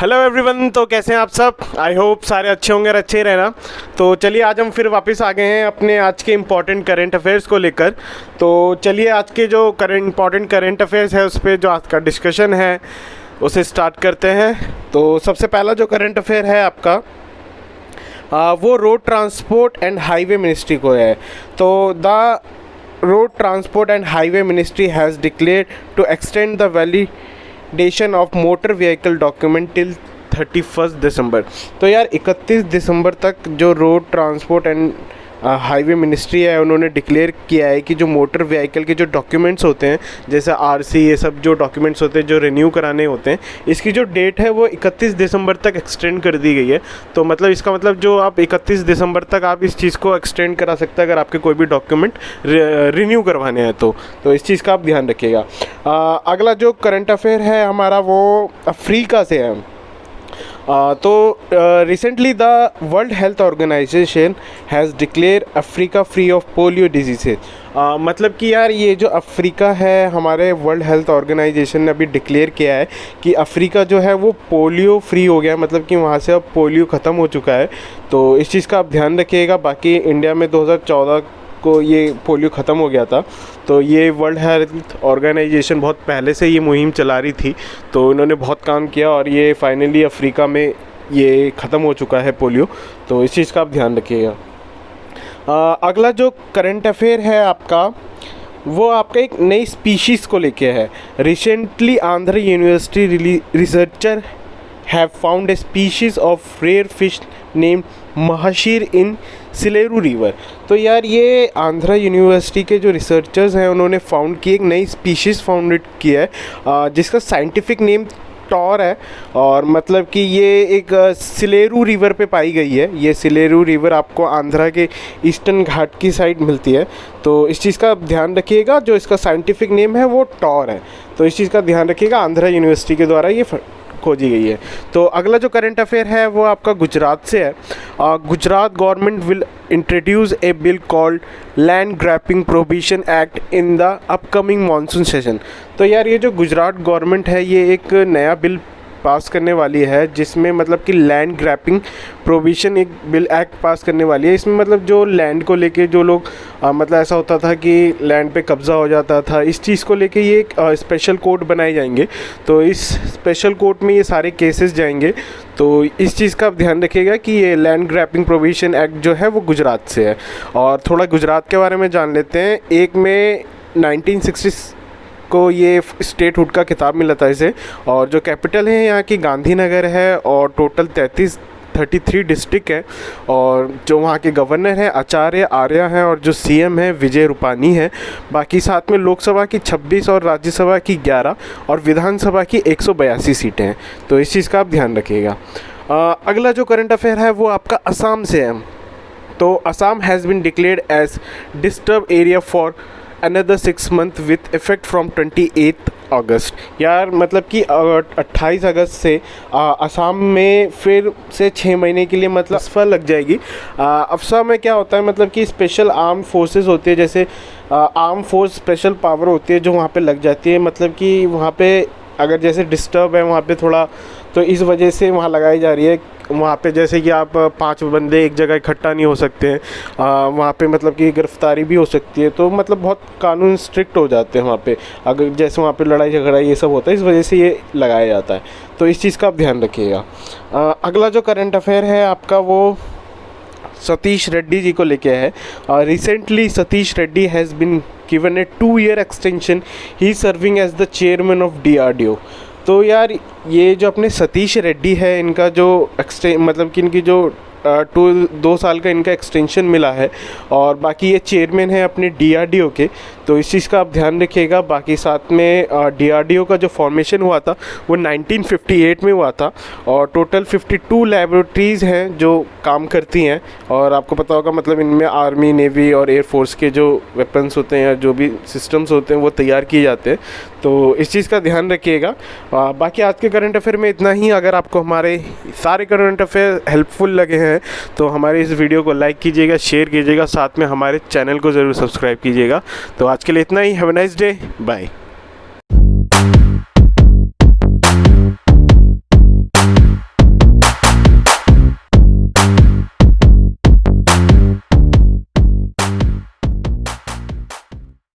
Hello everyone, तो कैसे हैं आप सब। आई होप सारे अच्छे होंगे और अच्छे ही रहना। तो चलिए आज हम फिर वापस आ गए हैं अपने आज के इम्पॉर्टेंट करंट अफेयर्स को लेकर। तो चलिए आज के जो इम्पॉर्टेंट करंट अफेयर्स है उस पर जो आज का डिस्कशन है उसे स्टार्ट करते हैं। तो सबसे पहला जो करंट अफेयर है आपका वो road transport and highway ministry को है। तो the road transport and highway ministry has declared to extend the validation of motor vehicle document till 31 December. तो यार 31 दिसंबर तक जो road transport and highway ministry है उन्होंने डिक्लेयर किया है कि जो मोटर व्हीकल के जो डॉक्यूमेंट्स होते हैं जैसे आरसी, ये सब जो डॉक्यूमेंट्स होते हैं जो रिन्यू कराने होते हैं, इसकी जो डेट है वो 31 दिसंबर तक एक्सटेंड कर दी गई है। तो मतलब इसका मतलब जो आप 31 दिसंबर तक आप इस चीज़ को एक्सटेंड करा सकते हैं अगर आपके कोई भी डॉक्यूमेंट रिन्यू करवाने हैं तो इस चीज़ का आप ध्यान रखिएगा। अगला जो करंट अफेयर है हमारा वो अफ्रीका से है। तो recently the world health organization has declare Africa free of polio disease. मतलब कि यार ये जो अफ्रीका है हमारे वर्ल्ड हेल्थ ऑर्गेनाइजेशन ने अभी डिक्लेयर किया है कि अफ्रीका जो है वो पोलियो फ्री हो गया है, मतलब कि वहाँ से अब पोलियो ख़त्म हो चुका है। तो इस चीज़ का आप ध्यान रखिएगा। बाकी इंडिया में 2014 को ये पोलियो ख़त्म हो गया था। तो ये वर्ल्ड हेल्थ ऑर्गेनाइजेशन बहुत पहले से ये मुहिम चला रही थी, तो इन्होंने बहुत काम किया और ये फाइनली अफ्रीका में ये ख़त्म हो चुका है पोलियो। तो इस चीज़ का आप ध्यान रखिएगा। अगला जो करंट अफेयर है आपका वो आपका एक नई स्पीशीज़ को लेके है। Recently Andhra university researcher have found a species of rare fish named mahseer in Sileru river. तो यार ये आंध्रा यूनिवर्सिटी के जो रिसर्चर्स हैं उन्होंने फाउंड की एक नई स्पीशीज़ फाउंडेड किया है जिसका साइंटिफिक नेम टॉर है। और मतलब कि ये एक सिलेरू रिवर पे पाई गई है। ये सिलेरू रिवर आपको आंध्रा के ईस्टर्न घाट की साइड मिलती है। तो इस चीज़ का ध्यान रखिएगा, जो इसका साइंटिफिक नेम है वो टॉर है। तो इस चीज़ का ध्यान रखिएगा, आंध्रा यूनिवर्सिटी के द्वारा ये खोजी गई है। तो अगला जो करंट अफेयर है वो आपका गुजरात से है। Gujarat government will introduce a bill called land grabbing prohibition act in the upcoming monsoon session. तो यार ये जो गुजरात गवर्नमेंट है ये एक नया बिल पास करने वाली है जिसमें मतलब कि लैंड ग्रैपिंग प्रोहिबिशन एक बिल एक्ट पास करने वाली है। इसमें मतलब जो लैंड को लेके जो लोग मतलब ऐसा होता था कि लैंड पे कब्ज़ा हो जाता था, इस चीज़ को लेके ये एक स्पेशल कोर्ट बनाए जाएंगे। तो इस स्पेशल कोर्ट में ये सारे केसेस जाएंगे। तो इस चीज़ का आप ध्यान रखिएगा कि ये लैंड ग्रैपिंग प्रोहिबिशन एक्ट जो है वो गुजरात से है। और थोड़ा गुजरात के बारे में जान लेते हैं। 1 मई 1960 को ये स्टेट हुड का खिताब मिला था इसे। और जो कैपिटल है यहाँ की गांधीनगर है और टोटल 33 डिस्ट्रिक्ट है। और जो वहाँ के गवर्नर हैं आचार्य आर्या हैं और जो सीएम है विजय रूपानी है। बाकी साथ में लोकसभा की 26 और राज्यसभा की 11 और विधानसभा की 182 सीटें हैं। तो इस चीज़ का आप ध्यान रखिएगा। अगला जो करंट अफेयर है वो आपका असम से है। तो Assam has been declared as disturb area for another 6 month with effect from 28 August. यार मतलब कि 28 अगस्त से असम में फिर से 6 महीने के लिए मतलब असफल लग जाएगी। असम में क्या होता है मतलब कि स्पेशल आर्म फोर्सेस होती है, जैसे आर्म फोर्स स्पेशल पावर होती है जो वहाँ पे लग जाती है। मतलब कि वहाँ पे अगर जैसे डिस्टर्ब है वहाँ पे थोड़ा, तो इस वजह से वहाँ लगाई जा रही है। वहाँ पे जैसे कि आप 5 बंदे एक जगह इकट्ठा नहीं हो सकते हैं, वहाँ पे मतलब कि गिरफ्तारी भी हो सकती है। तो मतलब बहुत कानून स्ट्रिक्ट हो जाते हैं वहाँ पे, अगर जैसे वहाँ पे लड़ाई झगड़ा ये सब होता है, इस वजह से ये लगाया जाता है। तो इस चीज़ का आप ध्यान रखिएगा। अगला जो करंट अफेयर है आपका वो सतीश रेड्डी जी को लेके है। Recently Satish Reddy has been given a 2-year extension. He serving as the chairman of DRDO। तो यार ये जो अपने सतीश रेड्डी है इनका जो मतलब कि इनकी जो 2 साल का इनका एक्सटेंशन मिला है और बाकी ये चेयरमैन है अपने DRDO के। तो इस चीज़ का आप ध्यान रखिएगा। बाकी साथ में DRDO का जो फॉर्मेशन हुआ था वो 1958 में हुआ था और टोटल 52 लैबोरेटरीज़ हैं जो काम करती हैं। और आपको पता होगा मतलब इनमें आर्मी, नेवी और एयरफोर्स के जो वेपन्स होते हैं या जो भी सिस्टम्स होते हैं वो तैयार किए जाते हैं। तो इस चीज़ का ध्यान रखिएगा। बाकी आज के करंट अफेयर में इतना ही। अगर आपको हमारे सारे करंट अफेयर हेल्पफुल लगे हैं तो हमारे इस वीडियो को लाइक कीजिएगा, शेयर कीजिएगा, साथ में हमारे चैनल को ज़रूर सब्सक्राइब कीजिएगा। तो आज के लिए इतना ही। Have a nice day, bye.